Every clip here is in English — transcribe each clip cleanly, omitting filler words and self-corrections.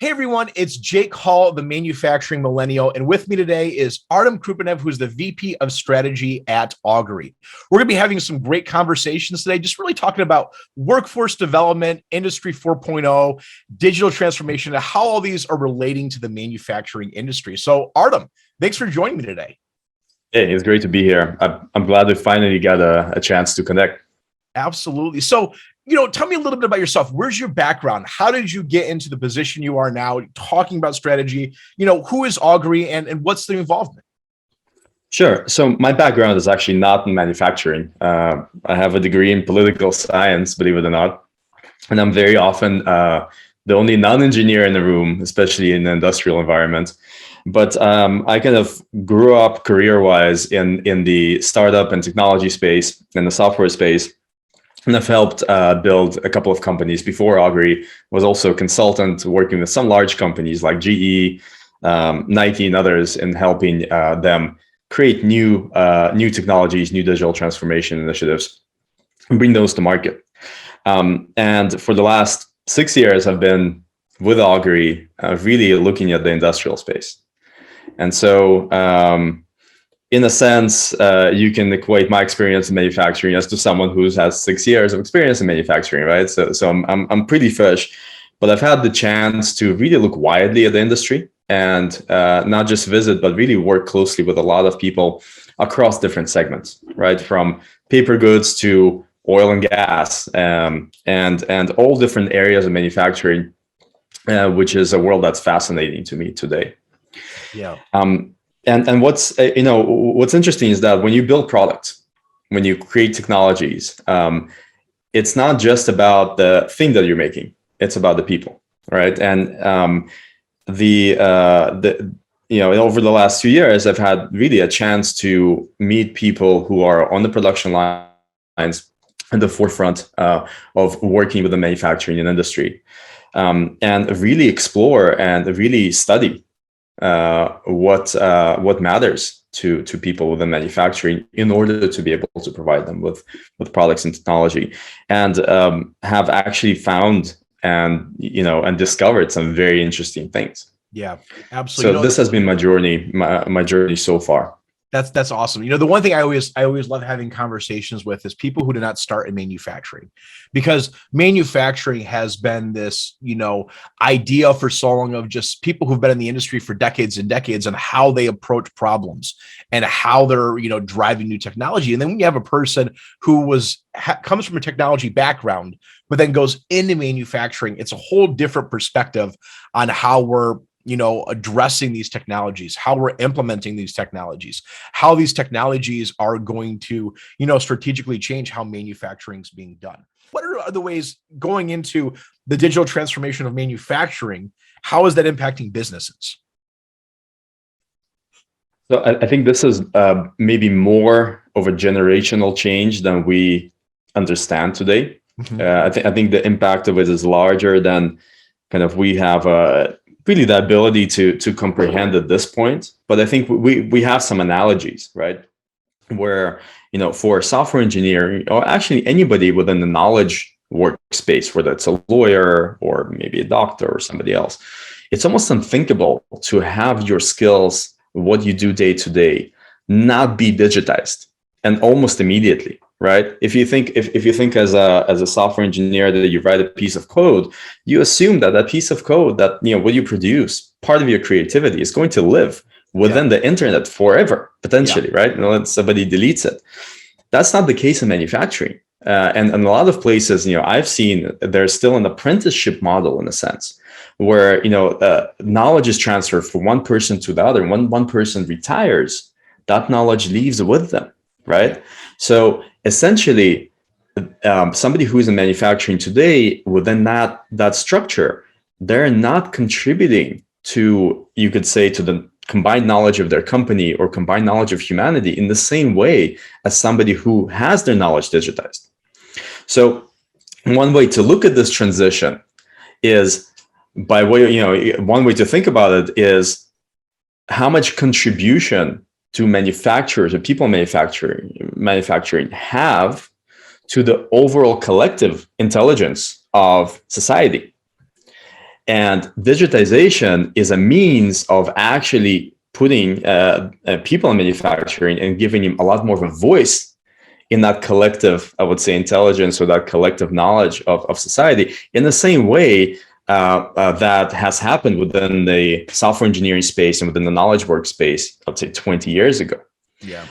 Hey everyone, it's Jake Hall, the manufacturing millennial, and with me today is Artem Kroupenev, who's the VP of strategy at Augury. We're going to be having some great conversations today, just really talking about workforce development, Industry 4.0, digital transformation, and how all these are relating to the manufacturing industry. So Artem, thanks for joining me today. Hey, it's great to be here. I'm glad we finally got a chance to connect. Absolutely. So, tell me a little bit about yourself. Where's your background? How did you get into the position you are now, talking about strategy? Who is Augury and what's the involvement? Sure. So my background is actually not in manufacturing. I have a degree in political science, believe it or not. And I'm very often the only non-engineer in the room, especially in the industrial environment. But I kind of grew up career-wise in the startup and technology space and the software space. And I've helped build a couple of companies before Augury. Was also a consultant working with some large companies like GE, Nike, and others in helping them create new technologies, new digital transformation initiatives, and bring those to market. And for the last 6 years, I've been with Augury, really looking at the industrial space. And so, in a sense, you can equate my experience in manufacturing as to someone who has 6 years of experience in manufacturing, right? So I'm pretty fresh, but I've had the chance to really look widely at the industry and not just visit, but really work closely with a lot of people across different segments, right? From paper goods to oil and gas, and all different areas of manufacturing, which is a world that's fascinating to me today. Yeah. And what's interesting is that when you build products, when you create technologies, it's not just about the thing that you're making; it's about the people, right? And over the last 2 years, I've had really a chance to meet people who are on the production lines at the forefront of working with the manufacturing industry, and really explore and really study what matters to people within manufacturing in order to be able to provide them with products and technology, and have actually found and discovered some very interesting things. Yeah, absolutely. So this has been my journey so far. That's awesome. The one thing I always love having conversations with is people who did not start in manufacturing, because manufacturing has been this, idea for so long of just people who've been in the industry for decades and decades and how they approach problems and how they're, driving new technology. And then when you have a person who comes from a technology background, but then goes into manufacturing, it's a whole different perspective on how we're addressing these technologies, how we're implementing these technologies, how these technologies are going to, strategically change how manufacturing is being done. What are other ways going into the digital transformation of manufacturing? How is that impacting businesses? So I think this is maybe more of a generational change than we understand today. Mm-hmm. I think the impact of it is larger than kind of we have really the ability to comprehend at this point. But I think we have some analogies, right? Where, for a software engineer, or actually anybody within the knowledge workspace, whether it's a lawyer or maybe a doctor or somebody else, it's almost unthinkable to have your skills, what you do day to day, not be digitized, and almost immediately. Right? If you think as a software engineer that you write a piece of code, you assume that piece of code, that what you produce, part of your creativity, is going to live within the internet forever, potentially, right? Unless somebody deletes it. That's not the case in manufacturing. And in a lot of places, I've seen there's still an apprenticeship model in a sense, where knowledge is transferred from one person to the other. When one person retires, that knowledge leaves with them, right? So essentially, somebody who is in manufacturing today, within that structure, they're not contributing to, you could say, to the combined knowledge of their company or combined knowledge of humanity in the same way as somebody who has their knowledge digitized. So one way to look at this transition is one way to think about it is how much contribution to manufacturers or people manufacturing have to the overall collective intelligence of society. And digitization is a means of actually putting people in manufacturing and giving them a lot more of a voice in that collective, I would say, intelligence or that collective knowledge of society, in the same way that has happened within the software engineering space and within the knowledge work space, I'd say 20 years ago. Yeah.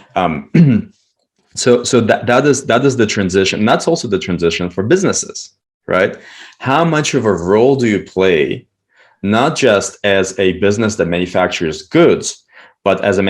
So that is the transition. And that's also the transition for businesses, right? How much of a role do you play, not just as a business that manufactures goods, but as a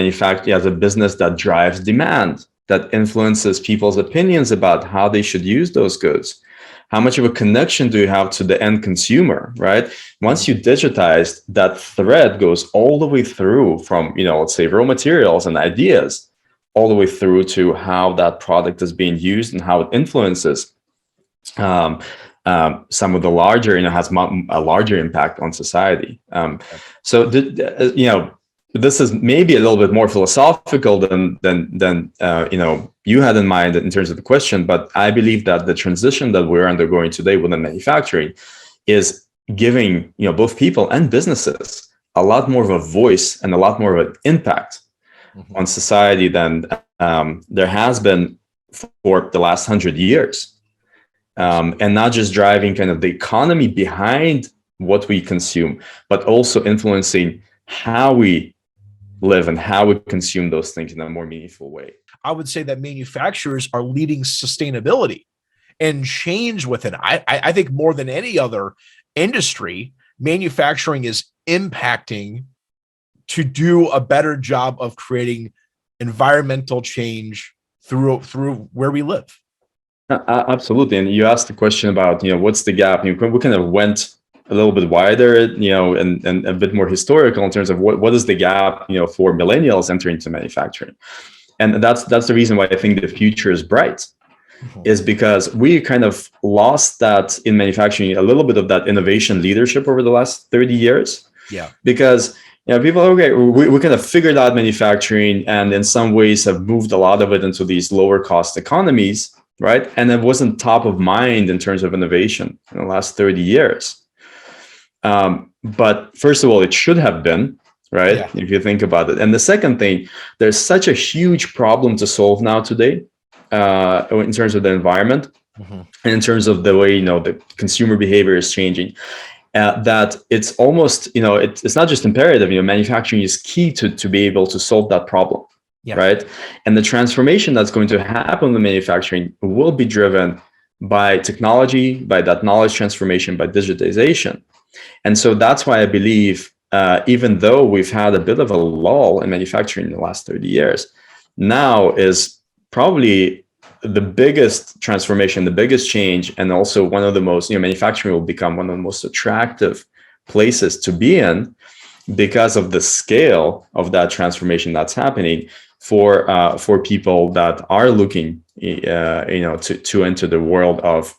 business that drives demand, that influences people's opinions about how they should use those goods? How much of a connection do you have to the end consumer, right? Once you digitize, that thread goes all the way through from, let's say raw materials and ideas, all the way through to how that product is being used and how it influences some of the larger, has a larger impact on society. This is maybe a little bit more philosophical than you had in mind in terms of the question, but I believe that the transition that we're undergoing today within manufacturing is giving both people and businesses a lot more of a voice and a lot more of an impact on society than there has been for the last 100 years. And not just driving kind of the economy behind what we consume, but also influencing how we live and how we consume those things in a more meaningful way. I would say that manufacturers are leading sustainability and change within. I think more than any other industry, manufacturing is impacting to do a better job of creating environmental change through where we live. Absolutely. And you asked the question about, what's the gap? We kind of went a little bit wider, and a bit more historical in terms of what is the gap, for millennials entering into manufacturing. And that's the reason why I think the future is bright, is because we kind of lost that in manufacturing, a little bit of that innovation leadership over the last 30 years. Yeah. Because people, okay, we kind of figured out manufacturing and in some ways have moved a lot of it into these lower cost economies, right? And it wasn't top of mind in terms of innovation in the last 30 years. But first of all, it should have been, right? Yeah. If you think about it. And the second thing, there's such a huge problem to solve now today in terms of the environment and in terms of the way, the consumer behavior is changing. That it's almost, it's not just imperative, manufacturing is key to be able to solve that problem. Yeah. Right. And the transformation that's going to happen in manufacturing will be driven by technology, by that knowledge transformation, by digitization. And so that's why I believe, even though we've had a bit of a lull in manufacturing in the last 30 years, now is probably the biggest transformation, the biggest change, and also one of the most, manufacturing will become one of the most attractive places to be in because of the scale of that transformation that's happening for people that are looking, to enter the world of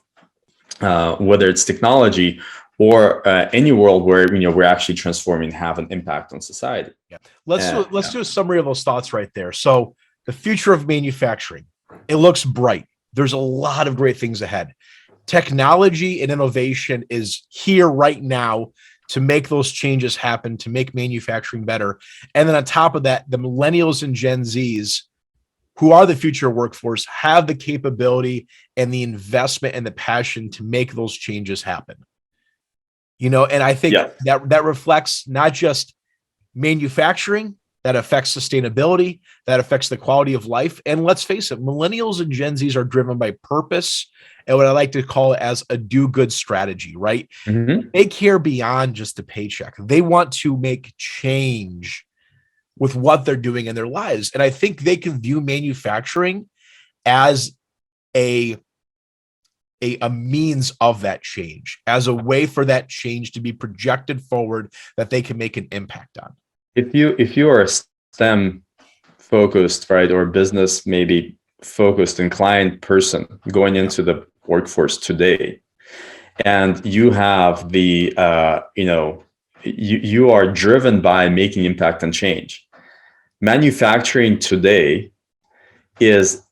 whether it's technology or any world where we're actually transforming, have an impact on society. Yeah. Let's do a summary of those thoughts right there. So the future of manufacturing, it looks bright. There's a lot of great things ahead. Technology and innovation is here right now to make those changes happen, to make manufacturing better. And then on top of that, the millennials and Gen Zs, who are the future workforce, have the capability and the investment and the passion to make those changes happen. And I think that reflects not just manufacturing, that affects sustainability, that affects the quality of life. And let's face it, millennials and Gen Zs are driven by purpose and what I like to call it as a do-good strategy, right? They care beyond just the paycheck. They want to make change with what they're doing in their lives. And I think they can view manufacturing as a means of that change, as a way for that change to be projected forward that they can make an impact on. If you are a STEM focused, right, or business maybe focused and client person going into the workforce today, and you have the you are driven by making impact and change, manufacturing today is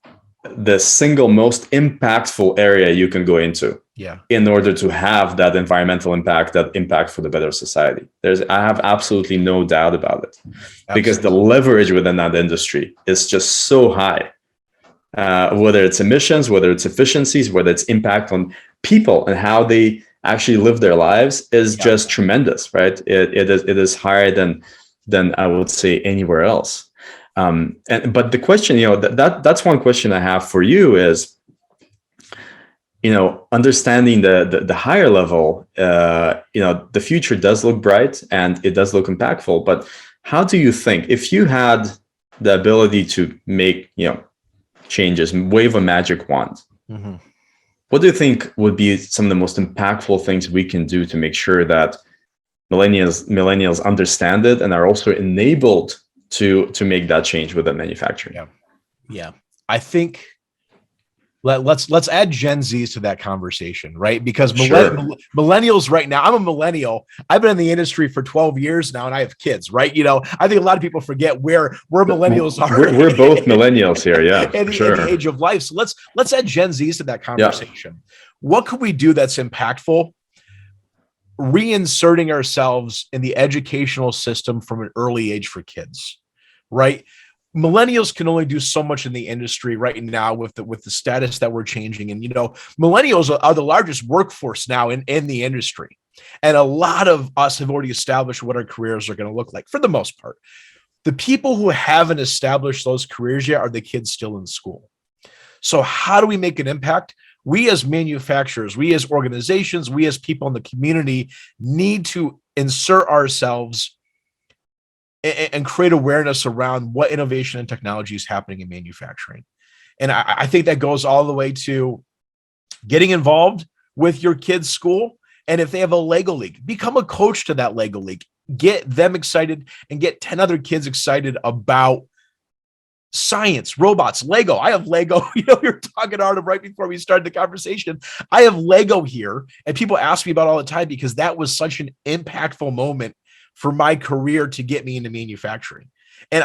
the single most impactful area you can go into. Yeah. in order to have that environmental impact, that impact for the better society. I have absolutely no doubt about it, because the Absolutely. leverage within that industry is just so high. Whether it's emissions, whether it's efficiencies, whether it's impact on people and how they actually live their lives is Yeah. just tremendous, right? It is higher than I would say anywhere else. But the question, that's one question I have for you is, understanding the higher level, the future does look bright and it does look impactful. But how do you think, if you had the ability to make, changes, wave a magic wand, Mm-hmm. what do you think would be some of the most impactful things we can do to make sure that millennials understand it and are also enabled to make that change within manufacturing? Yeah. Yeah. I think let's add Gen Zs to that conversation, right? Because Sure. millennials right now, I'm a millennial. I've been in the industry for 12 years now and I have kids, right? I think a lot of people forget where millennials are We're both millennials here, yeah, in for the sure. age of life. So let's add Gen Zs to that Yeah. conversation. What could we do that's impactful? Reinserting ourselves in the educational system from an early age for kids, right? Millennials can only do so much in the industry right now with the status that we're changing. And millennials are the largest workforce now in the industry. And a lot of us have already established what our careers are going to look like for the most part. The people who haven't established those careers yet are the kids still in school. So how do we make an impact? We as manufacturers, we as organizations, we as people in the community need to insert ourselves and create awareness around what innovation and technology is happening in manufacturing. And I think that goes all the way to getting involved with your kids' school. And if they have a Lego league, become a coach to that Lego league. Get them excited and get 10 other kids excited about science, robots, Lego. I have Lego. You're talking, Artem, right before we started the conversation. I have Lego here, and people ask me about it all the time because that was such an impactful moment for my career to get me into manufacturing. And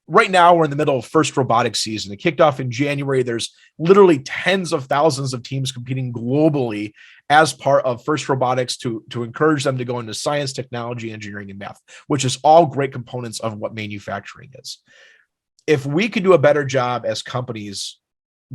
right now we're in the middle of first robotics season. It kicked off in January. There's literally tens of thousands of teams competing globally as part of first robotics to encourage them to go into science, technology, engineering, and math, which is all great components of what manufacturing is. If we could do a better job as companies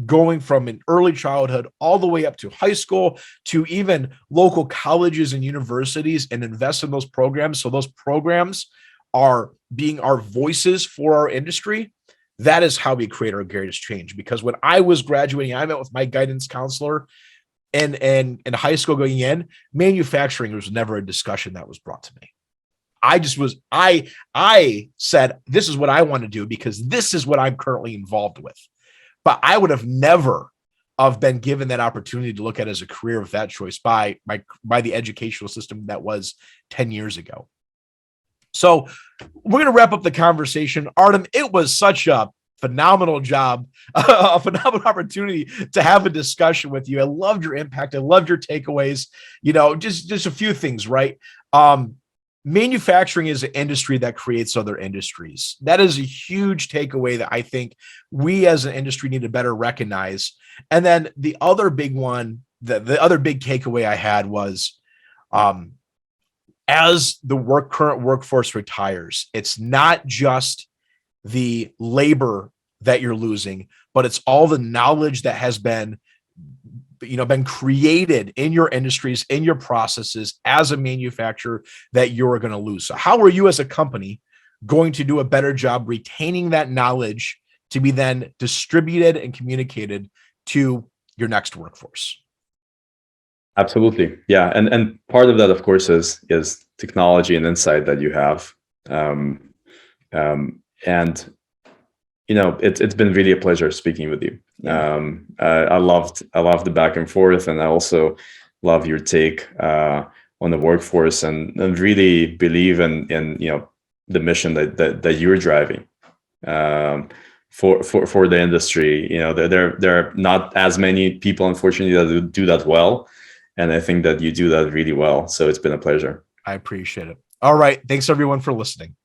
going from an early childhood all the way up to high school to even local colleges and universities and invest in those programs, so those programs are being our voices for our industry, that is how we create our greatest change. Because when I was graduating, I met with my guidance counselor and in high school going in, manufacturing was never a discussion that was brought to me. I said, this is what I want to do because this is what I'm currently involved with. But I would have never have been given that opportunity to look at as a career with that choice by the educational system that was 10 years ago. So we're going to wrap up the conversation. Artem, it was such a phenomenal job, a phenomenal opportunity to have a discussion with you. I loved your impact. I loved your takeaways. Just a few things, right? Manufacturing is an industry that creates other industries. That is a huge takeaway that I think we as an industry need to better recognize. And then the other big one, the other big takeaway I had was, as the current workforce retires, it's not just the labor that you're losing, but it's all the knowledge that has been created in your industries, in your processes as a manufacturer that you're going to lose. So how are you as a company going to do a better job retaining that knowledge to be then distributed and communicated to your next workforce? Absolutely. Yeah. And part of that, of course, is technology and insight that you have. And it's been really a pleasure speaking with you. I loved the back and forth, and I also love your take on the workforce, and really believe in the mission that you're driving for the industry. There are not as many people, unfortunately, that do that well, and I think that you do that really well. So it's been a pleasure. I appreciate it. All right. Thanks everyone for listening.